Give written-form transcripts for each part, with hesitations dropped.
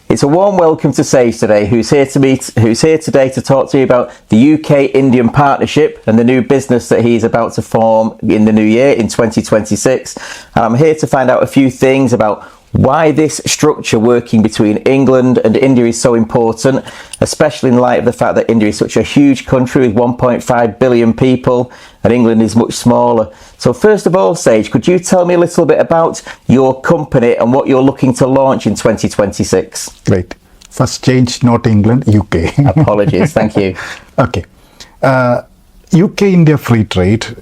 It's a warm welcome to Sage today, who's here today to talk to you about the UK-Indian partnership and the new business that he's about to form in the new year in 2026. And I'm here to find out a few things about why this structure working between England and India is so important, especially in light of the fact that India is such a huge country with 1.5 billion people and England is much smaller. So first of all, Sage, could you tell me a little bit about your company and what you're looking to launch in 2026? Great. First change, not England, UK. Apologies, thank you. Okay. UK-India free trade,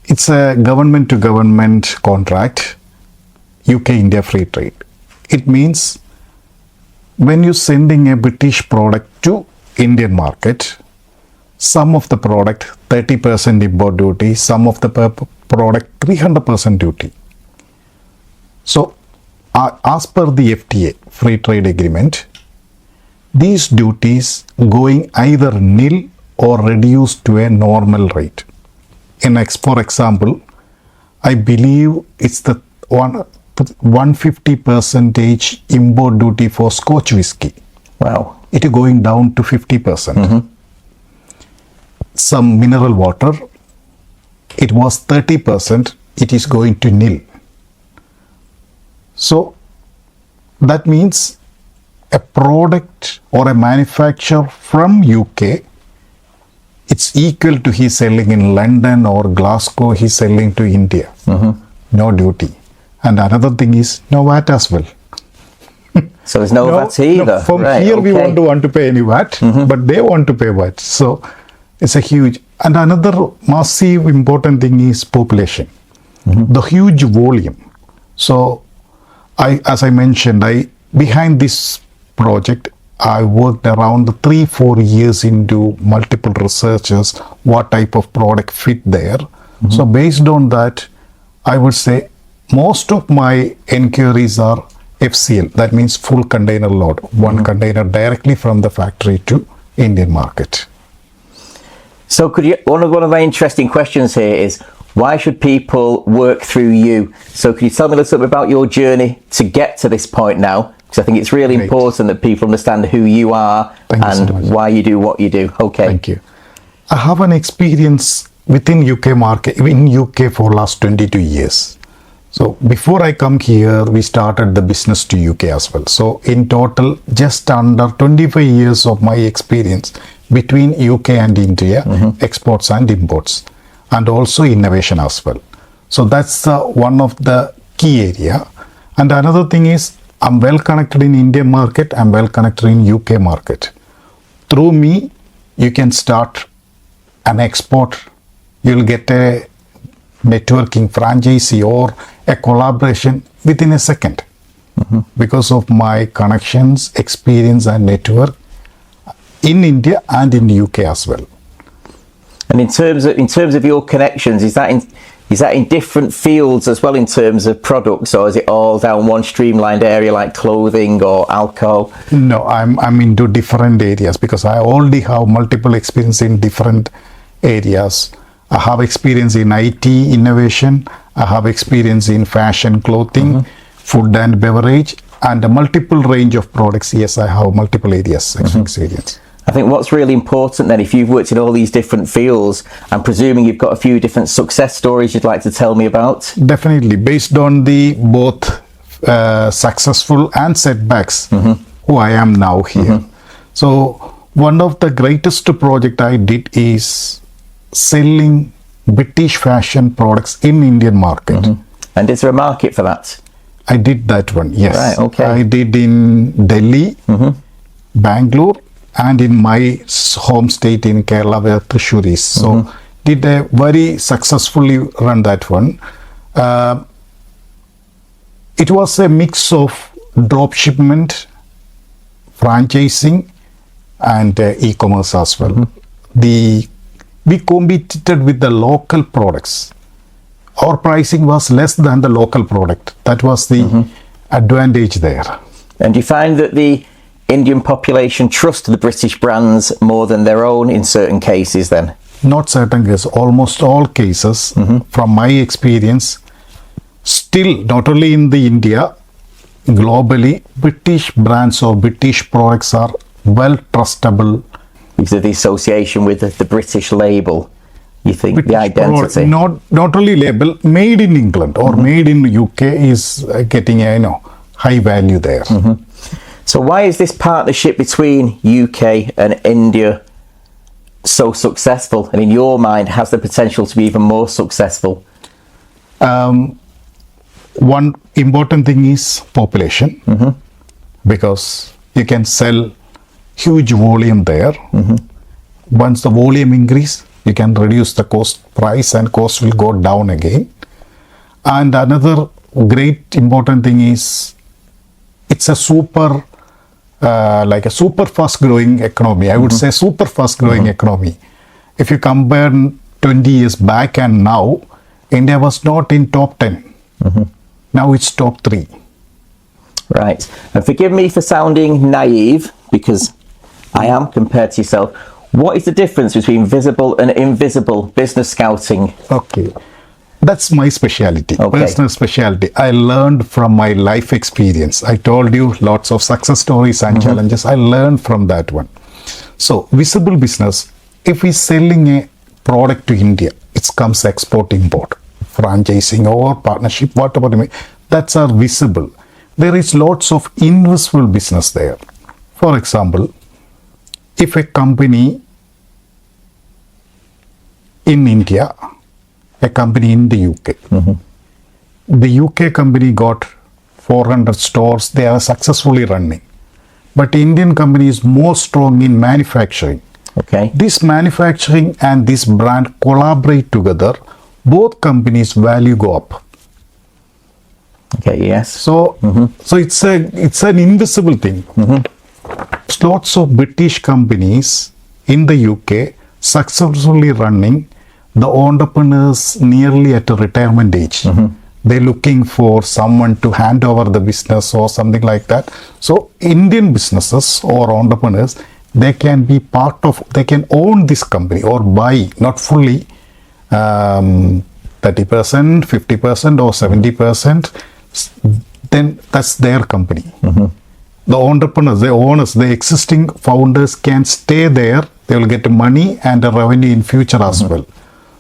it's a government-to-government contract. UK-India free trade. It means when you're sending a British product to Indian market, some of the product 30% import duty, some of the product 300% duty. So as per the FTA, free trade agreement, these duties going either nil or reduced to a normal rate. For example, I believe it's the 150% import duty for Scotch whiskey. Wow. It is going down to 50%. Some mineral water, it was 30%, it is going to nil. So that means a product or a manufacturer from UK, it's equal to he selling in London or Glasgow, he's selling to India. No duty. And another thing is no VAT as well. So there's no VAT either. No, from here we want to pay any VAT, but they want to pay VAT. So it's a huge. And another massive important thing is population, the huge volume. So as I mentioned, behind this project, I worked around 3-4 years into multiple researches, what type of product fit there. So based on that, I would say most of my inquiries are FCL, that means full container load, one container directly from the factory to Indian market. So one of my interesting questions here is, why should people work through you? So could you tell me a little bit about your journey to get to this point now? Because I think it's really important that people understand who you are and why you do what you do. Okay. Thank you. I have an experience within UK market, in UK for last 22 years. So before I come here, we started the business to UK as well. So in total, just under 25 years of my experience between UK and India, exports and imports, and also innovation as well. So that's one of the key area. And another thing is, I'm well connected in Indian market, I'm well connected in UK market. Through me, you can start an export, you'll get a networking franchisee or a collaboration within a second because of my connections, experience and network in India and in UK as well. And in terms of your connections, is that in different fields as well in terms of products, or is it all down one streamlined area like clothing or alcohol? No, I'm into different areas because I already have multiple experience in different areas. I have experience in IT innovation, I have experience in fashion, clothing, food and beverage, and a multiple range of products. Yes, I have multiple areas experience. I think what's really important then, if you've worked in all these different fields, I'm presuming you've got a few different success stories you'd like to tell me about? Definitely, based on the both successful and setbacks, who I am now here. So one of the greatest project I did is selling British fashion products in Indian market. And is there a market for that? I did that one, yes. Right, okay. I did in Delhi, Bangalore, and in my home state in Kerala where Thrissur is. So did a very successfully run that one. It was a mix of drop shipment, franchising and e-commerce as well. We competed with the local products. Our pricing was less than the local product. That was the advantage there. And do you find that the Indian population trust the British brands more than their own in certain cases then? Not certain cases, almost all cases, from my experience, still not only in the India, globally, British brands or British products are well trustable. Because of the association with the British label, you think, British the identity. not only label, made in England or made in UK is getting a high value there. So why is this partnership between UK and India so successful, and in your mind has the potential to be even more successful? One important thing is population, because you can sell huge volume there. Once the volume increase, you can reduce the price and cost will go down again. And another great important thing is it's a super fast growing economy. I would say super fast growing economy. If you compare 20 years back and now, India was not in top 10. Now it's top 3. Right. And forgive me for sounding naive, because I am compared to yourself. What is the difference between visible and invisible business scouting? Okay. That's my specialty, Okay. personal specialty. I learned from my life experience. I told you lots of success stories and challenges. I learned from that one. So, visible business, if we're selling a product to India, it comes export import, franchising or partnership, whatever you mean, that's our visible. There is lots of invisible business there. For example, if a company in India, a company in the UK, the UK company got 400 stores, they are successfully running. But Indian company is more strong in manufacturing. Okay. This manufacturing and this brand collaborate together, both companies' value go up. Okay, yes. So it's an invisible thing. Lots of British companies in the UK successfully running, the entrepreneurs nearly at a retirement age. They're looking for someone to hand over the business or something like that. So Indian businesses or entrepreneurs, they can be they can own this company or buy, not fully, 30%, 50% or 70%, then that's their company. The entrepreneurs, the owners, the existing founders can stay there. They will get money and a revenue in future as well.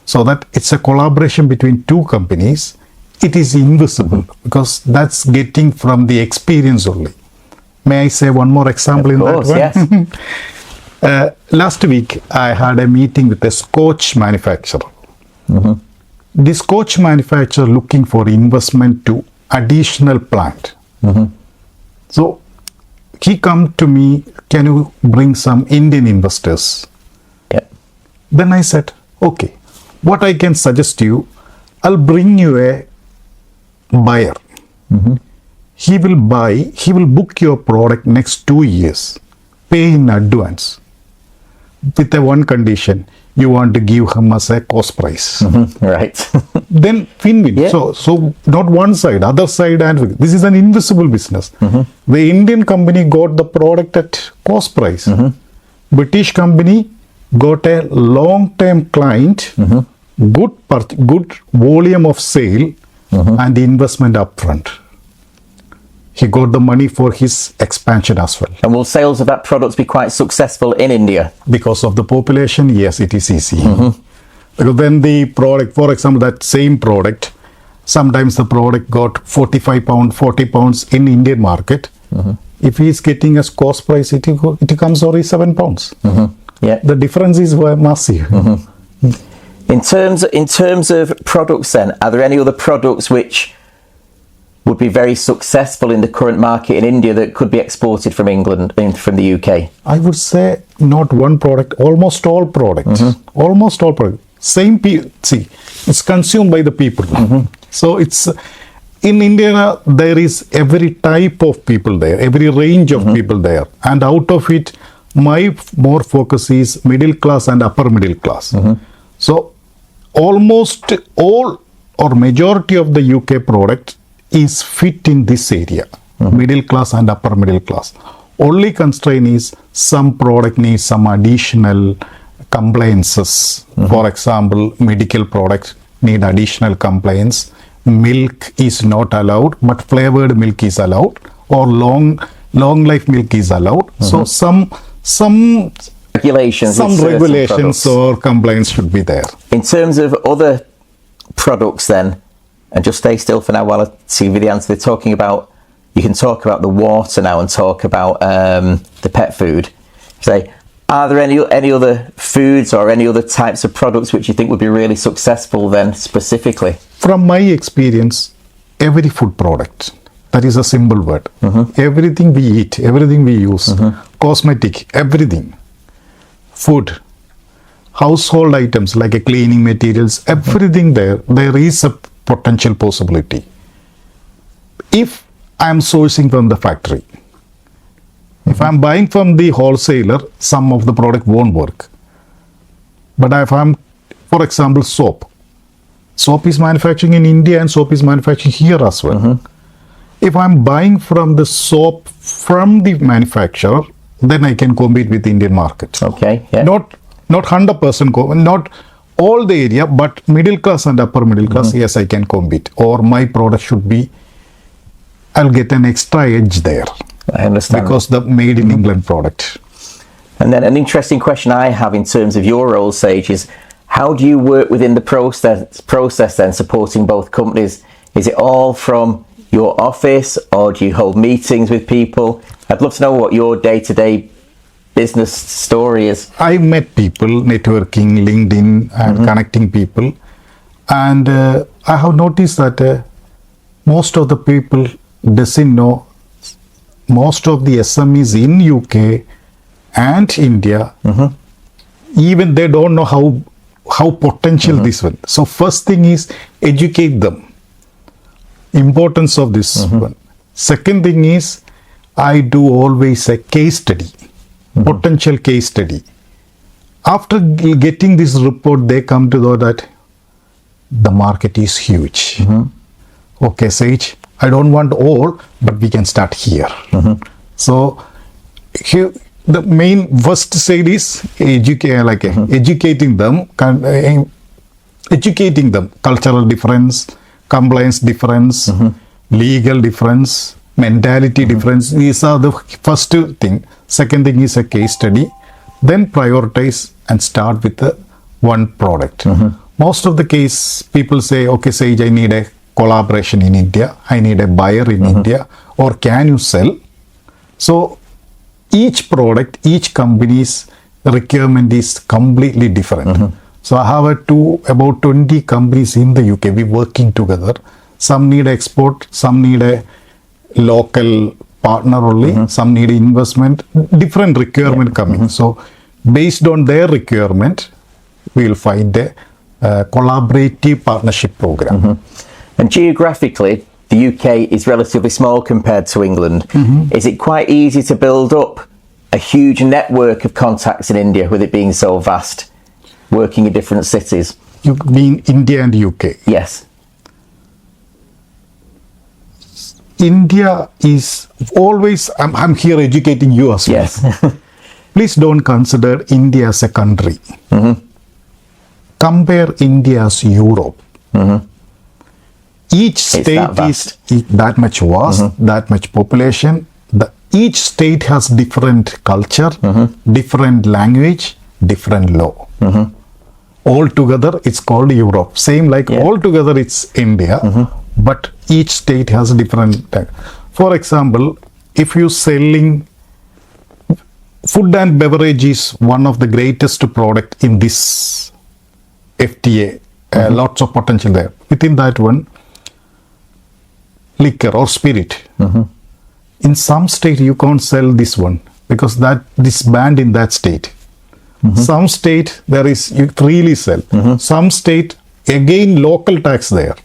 So that it's a collaboration between two companies. It is invisible because that's getting from the experience only. May I say one more example in course, that one? Yes. Last week, I had a meeting with a scotch manufacturer. The scotch manufacturer looking for investment to additional plant. So he come to me, can you bring some Indian investors? Yep. Then I said, okay, what I can suggest you, I'll bring you a buyer. He will book your product next 2 years, pay in advance. With a one condition, you want to give him as a cost price. Right. Then win-win. Yeah. So not one side, other side, and this is an invisible business. The Indian company got the product at cost price. British company got a long-term client, good volume of sale, and the investment upfront. He got the money for his expansion as well. And will sales of that product be quite successful in India? Because of the population, yes, it is easy. Because then the product, for example, that same product, sometimes the product got 45 pounds, 40 pounds in Indian market. If he is getting a cost price, it comes only 7 pounds. Yeah. The difference is massive. In terms of products then, are there any other products which would be very successful in the current market in India that could be exported from England, from the UK? I would say not one product, almost all products. Almost all products. Same see, it's consumed by the people. So it's in India, there is every type of people there, every range of people there. And out of it, my more focus is middle class and upper middle class. So almost all or majority of the UK product is fit in this area, middle class and upper middle class. Only constraint is some product needs some additional compliances. For example, medical products need additional compliance. Milk is not allowed, but flavored milk is allowed. or long life milk is allowed. So some Regulations. some with certain regulations products. or compliance should be there. In terms of other products then, and just stay still for now while I see the answer, they're talking about, you can talk about the water now and talk about the pet food. Say, are there any other foods or any other types of products which you think would be really successful then specifically? From my experience, every food product, that is a simple word. Everything we eat, everything we use, cosmetic, everything, food, household items like a cleaning materials, everything there is a potential possibility. If I am sourcing from the factory, if I am buying from the wholesaler, some of the product won't work. But if I am, for example, soap is manufacturing in India and soap is manufacturing here as well. If I am buying from the soap from the manufacturer, then I can compete with the Indian market. Okay, yeah. Not 100%, not all the area, but middle class and upper middle class, yes, I can compete. Or my product should be, I'll get an extra edge there. I understand. Because the made in England product. And then an interesting question I have in terms of your role, Sage, is how do you work within the process then, supporting both companies? Is it all from your office, or do you hold meetings with people? I'd love to know what your day-to-day business story is. I met people, networking, LinkedIn, and connecting people. And I have noticed that most of the people doesn't know, most of the SMEs in UK and India, even they don't know how potential this one. So first thing is educate them. Importance of this one. Second thing is, I do always a case study, potential case study. After getting this report, they come to know that the market is huge. Okay, Sage, I don't want all, but we can start here. So here, the main first side is educating them, cultural difference, compliance difference, legal difference, mentality difference. These are the first thing. Second thing is a case study. Then prioritize and start with the one product. Most of the case, people say, okay, Sage, I need a collaboration in India. I need a buyer in India. Or can you sell? So each product, each company's requirement is completely different. So I have about 20 companies in the UK. We working together. Some need export, some need a local partner only, some need investment, different requirement coming. So based on their requirement, we will find a collaborative partnership program. And geographically, the UK is relatively small compared to England. Is it quite easy to build up a huge network of contacts in India with it being so vast, working in different cities? You mean India and UK? Yes. India is always, I'm here educating you as well. Yes. Please don't consider India as a country. Compare India as Europe. Each state is that much vast, that much population. Each state has different culture, different language, different law. All together, it's called Europe. Same like all together, it's India. But each state has different. For example, if you're selling food and beverage is one of the greatest product in this FTA. Lots of potential there. Within that one, liquor or spirit. In some state you can't sell this one because this banned in that state. Some state you freely sell. Some state again local tax there.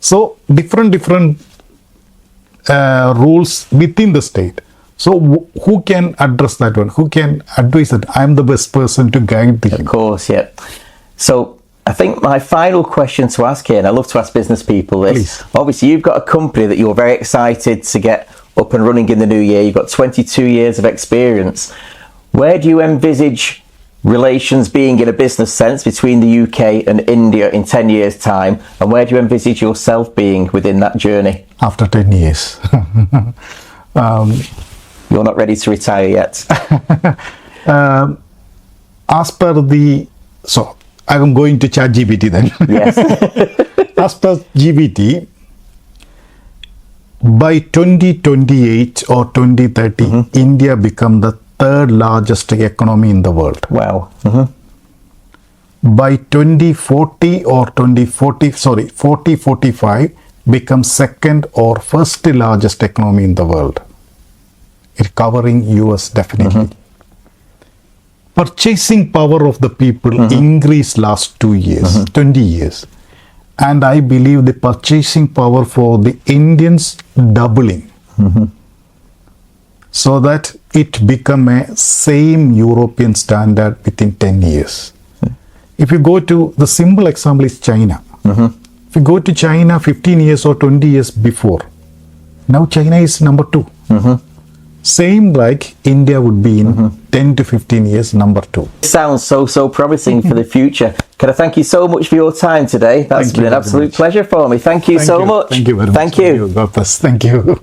So different rules within the state. So who can address that one? Who can advise that? I'm the best person to guide him. Of course, yeah. So I think my final question to ask here, and I love to ask business people this. Please. Obviously, you've got a company that you're very excited to get up and running in the new year. You've got 22 years of experience. Where do you envisage relations being in a business sense between the UK and India in 10 years' time? And where do you envisage yourself being within that journey? After 10 years. You're not ready to retire yet. As per the, so I'm going to ChatGPT then. Yes. As per GPT, by 2028 or 2030, India become the third largest economy in the world. Wow. By 2040 or 4045, become second or first largest economy in the world. It covering US definitely. Purchasing power of the people increased last 2 years, 20 years. And I believe the purchasing power for the Indians doubling. So that it become a same European standard within 10 years. If you go to, the simple example is China. If you go to China 15 years or 20 years before, now China is number 2. Same like India would be in 10 to 15 years, number 2. Sounds so promising for the future. Can I thank you so much for your time today? That's been an absolute pleasure for me. Thank you so much. Thank you very much. Thank you. God bless. Thank you.